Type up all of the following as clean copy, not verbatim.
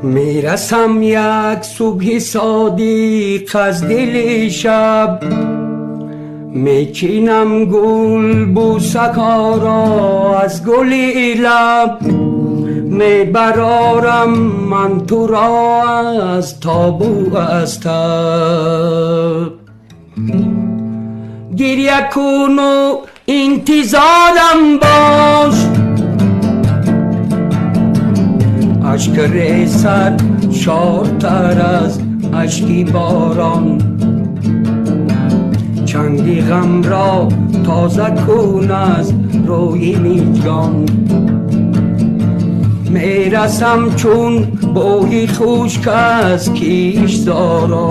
میرسم یک صبح صادق از دل شب، میچینم گل بوسکا را از گل لب، میبرارم من تو را از تاب و از تب. گریه کن و انتظارم باش، اشک ریزد شادتر از اشکی باران، چنگ غم را تازه کن از روی میجان. میرسم چون بوی خشک از کشتزاران،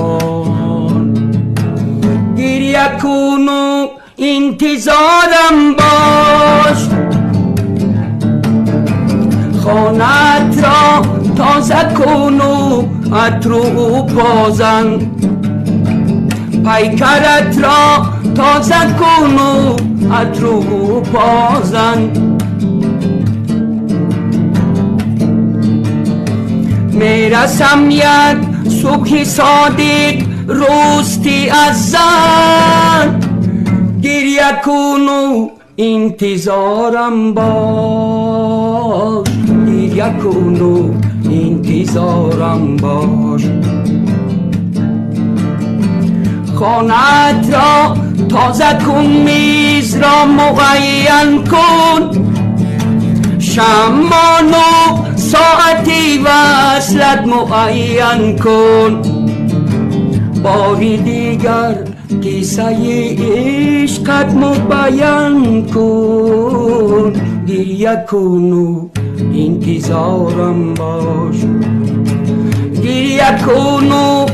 گریه کن و انتظارم باش، خانت را تازه کن و عطر و بازن، پیکرت را تازه کن و عطر و بازن. میرسم یک صبح صادق رستی از زن، گریه کن و انتظارم باش، گریه کن و انتظارم باش. خانت را تازه کن، میز را مغین کن، شمان و ساعتی وصلت معین کن. باری دیگر قصه عشقت مبین کن، گریه کن و انتظارم باش، گریه کن و